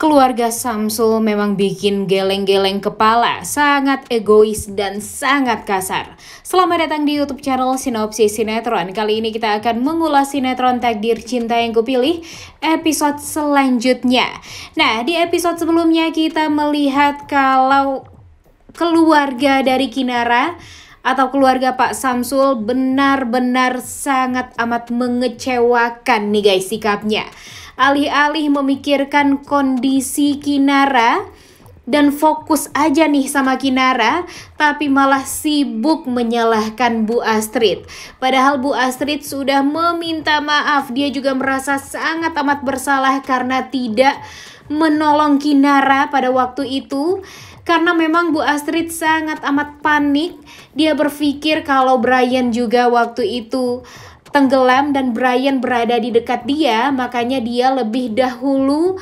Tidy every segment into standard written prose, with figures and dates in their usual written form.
Keluarga Samsul memang bikin geleng-geleng kepala, sangat egois dan sangat kasar. Selamat datang di YouTube channel Sinopsis Sinetron. Kali ini kita akan mengulas sinetron Takdir Cinta Yang Kupilih episode selanjutnya. Nah, di episode sebelumnya kita melihat kalau keluarga dari Kinara atau keluarga Pak Samsul benar-benar sangat amat mengecewakan nih guys sikapnya. Alih-alih memikirkan kondisi Kinara dan fokus aja nih sama Kinara, tapi malah sibuk menyalahkan Bu Astrid. Padahal Bu Astrid sudah meminta maaf, dia juga merasa sangat amat bersalah karena tidak menolong Kinara pada waktu itu. Karena memang Bu Astrid sangat amat panik, dia berpikir kalau Brian juga waktu itu tenggelam dan Brian berada di dekat dia, makanya dia lebih dahulu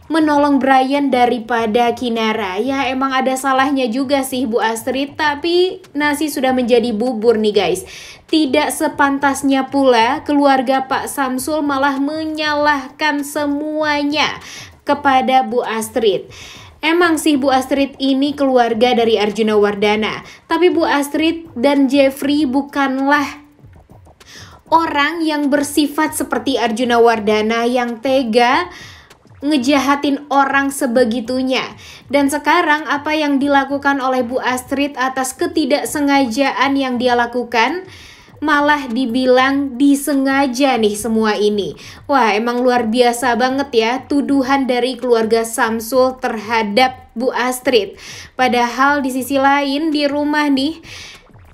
menolong Brian daripada Kinara. Ya emang ada salahnya juga sih Bu Astrid, tapi nasi sudah menjadi bubur nih guys. Tidak sepantasnya pula keluarga Pak Samsul malah menyalahkan semuanya kepada Bu Astrid. Emang sih Bu Astrid ini keluarga dari Arjuna Wardana, tapi Bu Astrid dan Jeffrey bukanlah orang yang bersifat seperti Arjuna Wardana yang tega ngejahatin orang sebegitunya. Dan sekarang apa yang dilakukan oleh Bu Astrid atas ketidaksengajaan yang dia lakukan, malah dibilang disengaja nih semua ini. Wah emang luar biasa banget ya tuduhan dari keluarga Samsul terhadap Bu Astrid. Padahal di sisi lain di rumah nih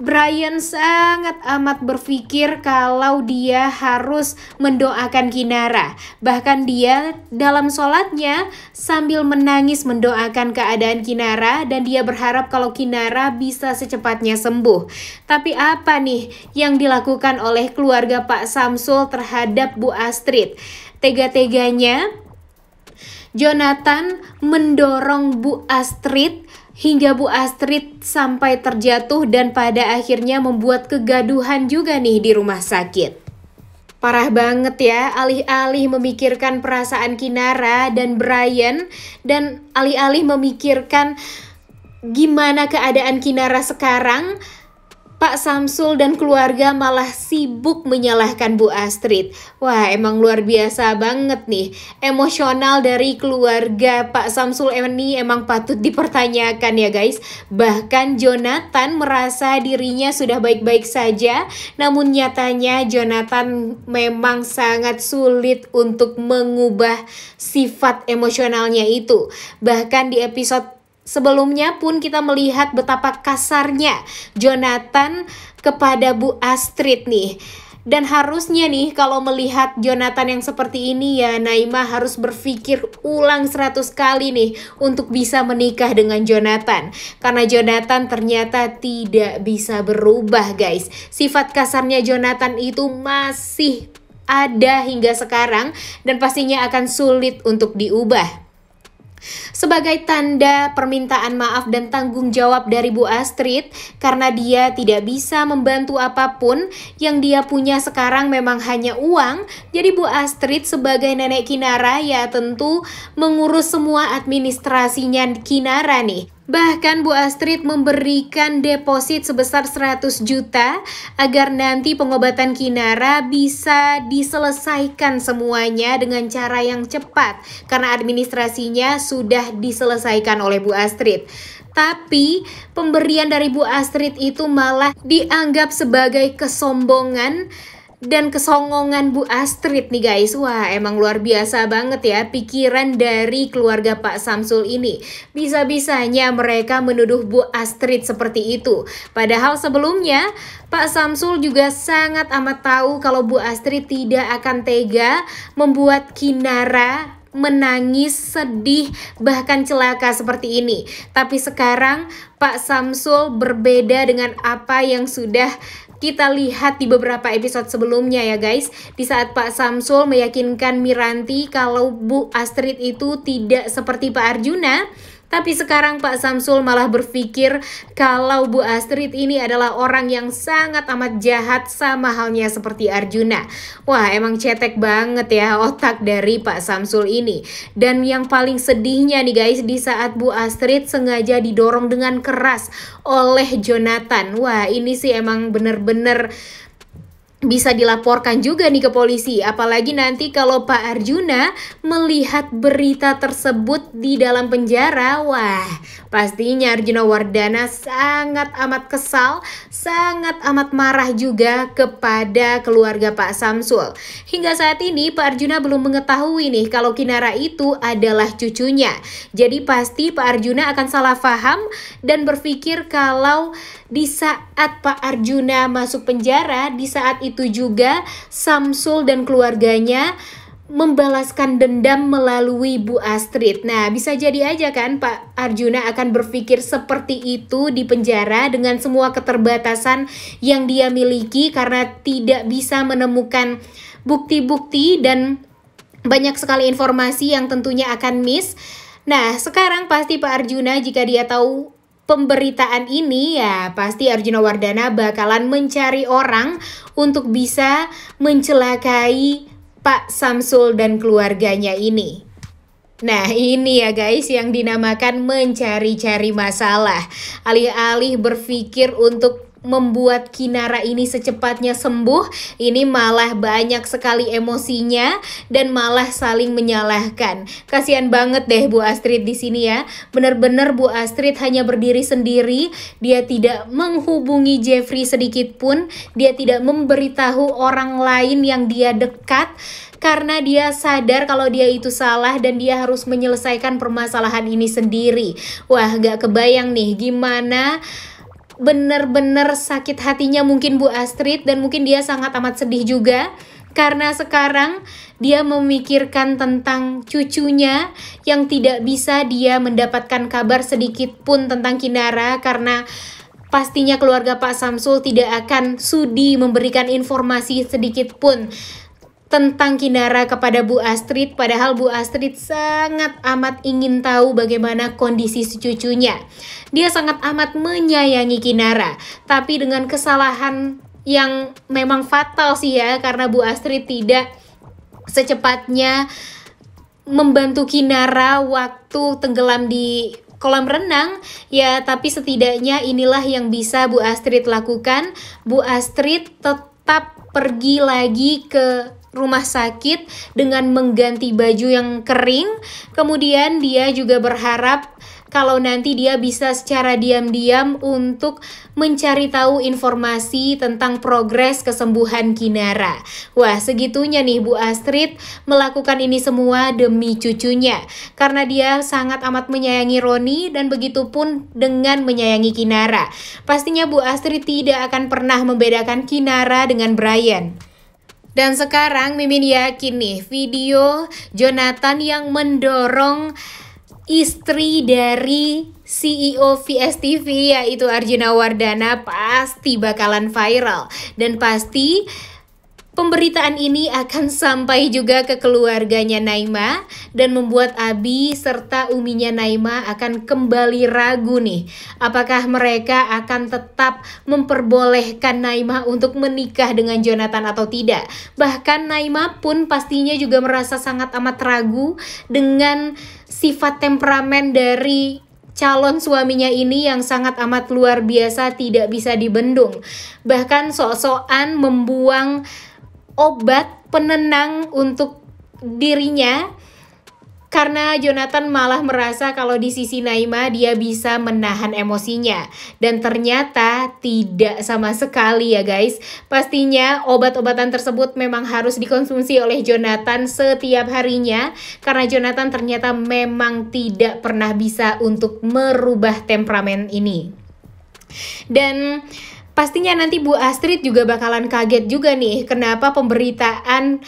Brian sangat amat berpikir kalau dia harus mendoakan Kinara. Bahkan dia dalam sholatnya sambil menangis mendoakan keadaan Kinara dan dia berharap kalau Kinara bisa secepatnya sembuh. Tapi apa nih yang dilakukan oleh keluarga Pak Samsul terhadap Bu Astrid? Tega-teganya Jonathan mendorong Bu Astrid hingga Bu Astrid sampai terjatuh dan pada akhirnya membuat kegaduhan juga nih di rumah sakit. Parah banget ya, alih-alih memikirkan perasaan Kinara dan Brian dan alih-alih memikirkan gimana keadaan Kinara sekarang, Pak Samsul dan keluarga malah sibuk menyalahkan Bu Astrid. Wah emang luar biasa banget nih. Emosional dari keluarga Pak Samsul ini emang patut dipertanyakan ya guys. Bahkan Jonathan merasa dirinya sudah baik-baik saja, namun nyatanya Jonathan memang sangat sulit untuk mengubah sifat emosionalnya itu. Bahkan di episode sebelumnya pun kita melihat betapa kasarnya Jonathan kepada Bu Astrid nih. Dan harusnya nih kalau melihat Jonathan yang seperti ini ya Naimah harus berpikir ulang 100 kali nih untuk bisa menikah dengan Jonathan. Karena Jonathan ternyata tidak bisa berubah guys. Sifat kasarnya Jonathan itu masih ada hingga sekarang dan pastinya akan sulit untuk diubah. Sebagai tanda permintaan maaf dan tanggung jawab dari Bu Astrid karena dia tidak bisa membantu apapun, yang dia punya sekarang memang hanya uang. Jadi Bu Astrid sebagai nenek Kinara ya tentu mengurus semua administrasinya Kinara nih. Bahkan Bu Astrid memberikan deposit sebesar 100 juta agar nanti pengobatan Kinara bisa diselesaikan semuanya dengan cara yang cepat karena administrasinya sudah diselesaikan oleh Bu Astrid. Tapi pemberian dari Bu Astrid itu malah dianggap sebagai kesombongan dan kesongongan Bu Astrid nih guys. Wah emang luar biasa banget ya pikiran dari keluarga Pak Samsul ini. Bisa-bisanya mereka menuduh Bu Astrid seperti itu. Padahal sebelumnya Pak Samsul juga sangat amat tahu kalau Bu Astrid tidak akan tega membuat Kinara menangis, sedih, bahkan celaka seperti ini. Tapi sekarang Pak Samsul berbeda dengan apa yang sudah kita lihat di beberapa episode sebelumnya ya guys. Di saat Pak Samsul meyakinkan Miranti kalau Bu Astrid itu tidak seperti Pak Arjuna, Tapi sekarang Pak Samsul malah berpikir kalau Bu Astrid ini adalah orang yang sangat amat jahat, sama halnya seperti Arjuna. Wah, emang cetek banget ya otak dari Pak Samsul ini. Dan yang paling sedihnya nih guys, di saat Bu Astrid sengaja didorong dengan keras oleh Jonathan. Wah, ini sih emang bener-bener bisa dilaporkan juga nih ke polisi. Apalagi nanti kalau Pak Arjuna melihat berita tersebut di dalam penjara, wah pastinya Arjuna Wardana sangat amat kesal, sangat amat marah juga kepada keluarga Pak Samsul. Hingga saat ini Pak Arjuna belum mengetahui nih kalau Kinara itu adalah cucunya. Jadi pasti Pak Arjuna akan salah paham dan berpikir kalau di saat Pak Arjuna masuk penjara, di saat itu juga Samsul dan keluarganya membalaskan dendam melalui Bu Astrid. Nah, bisa jadi aja kan Pak Arjuna akan berpikir seperti itu di penjara dengan semua keterbatasan yang dia miliki karena tidak bisa menemukan bukti-bukti dan banyak sekali informasi yang tentunya akan miss. Nah, sekarang pasti Pak Arjuna jika dia tahu pemberitaan ini, ya pasti Arjuna Wardana bakalan mencari orang untuk bisa mencelakai Pak Samsul dan keluarganya ini. Nah, ini ya guys yang dinamakan mencari-cari masalah. Alih-alih berpikir untuk membuat Kinara ini secepatnya sembuh, ini malah banyak sekali emosinya dan malah saling menyalahkan. Kasihan banget deh Bu Astrid di sini ya. Bener-bener Bu Astrid hanya berdiri sendiri, dia tidak menghubungi Jeffrey sedikit pun, dia tidak memberitahu orang lain yang dia dekat karena dia sadar kalau dia itu salah dan dia harus menyelesaikan permasalahan ini sendiri. Wah, gak kebayang nih gimana bener-bener sakit hatinya mungkin Bu Astrid, dan mungkin dia sangat amat sedih juga karena sekarang dia memikirkan tentang cucunya yang tidak bisa dia mendapatkan kabar sedikit pun tentang Kinara karena pastinya keluarga Pak Samsul tidak akan sudi memberikan informasi sedikit pun tentang Kinara kepada Bu Astrid, padahal Bu Astrid sangat amat ingin tahu bagaimana kondisi si cucunya. Dia sangat amat menyayangi Kinara, tapi dengan kesalahan yang memang fatal sih ya, karena Bu Astrid tidak secepatnya membantu Kinara waktu tenggelam di kolam renang ya, tapi setidaknya inilah yang bisa Bu Astrid lakukan. Bu Astrid tetap pergi lagi ke rumah sakit dengan mengganti baju yang kering. Kemudian dia juga berharap kalau nanti dia bisa secara diam-diam untuk mencari tahu informasi tentang progres kesembuhan Kinara. Wah, segitunya nih Bu Astrid melakukan ini semua demi cucunya. Karena dia sangat amat menyayangi Roni dan begitu pun dengan menyayangi Kinara. Pastinya Bu Astrid tidak akan pernah membedakan Kinara dengan Brian. Dan sekarang Mimin yakin nih video Jonathan yang mendorong istri dari CEO VSTV yaitu Arjuna Wardana pasti bakalan viral. Dan pasti pemberitaan ini akan sampai juga ke keluarganya Naima dan membuat Abi serta uminya Naima akan kembali ragu nih. Apakah mereka akan tetap memperbolehkan Naima untuk menikah dengan Jonathan atau tidak? Bahkan Naima pun pastinya juga merasa sangat amat ragu dengan sifat temperamen dari calon suaminya ini yang sangat amat luar biasa, tidak bisa dibendung. Bahkan sok-sokan membuang obat penenang untuk dirinya karena Jonathan malah merasa kalau di sisi Naima dia bisa menahan emosinya. Dan ternyata tidak sama sekali ya guys. Pastinya obat-obatan tersebut memang harus dikonsumsi oleh Jonathan setiap harinya karena Jonathan ternyata memang tidak pernah bisa untuk merubah temperamen ini. Dan pastinya nanti Bu Astrid juga bakalan kaget juga nih kenapa pemberitaan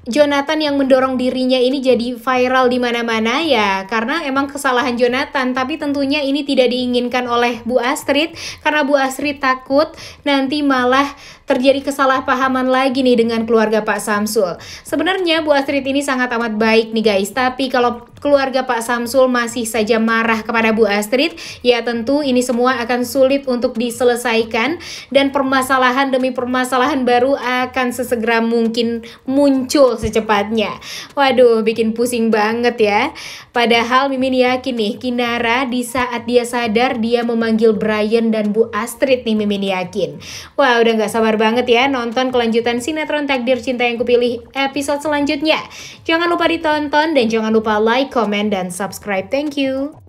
Jonathan yang mendorong dirinya ini jadi viral di mana-mana ya, karena emang kesalahan Jonathan, tapi tentunya ini tidak diinginkan oleh Bu Astrid karena Bu Astrid takut nanti malah terjadi kesalahpahaman lagi nih dengan keluarga Pak Samsul. Sebenarnya Bu Astrid ini sangat amat baik nih guys, tapi kalau keluarga Pak Samsul masih saja marah kepada Bu Astrid, ya tentu ini semua akan sulit untuk diselesaikan dan permasalahan demi permasalahan baru akan sesegera mungkin muncul secepatnya. Waduh, bikin pusing banget ya. Padahal Mimin yakin nih, Kinara di saat dia sadar dia memanggil Brian dan Bu Astrid nih, Mimin yakin. Wah, udah gak sabar banget ya nonton kelanjutan sinetron Takdir Cinta Yang Kupilih episode selanjutnya. Jangan lupa ditonton dan jangan lupa like, comment, dan subscribe. Thank you.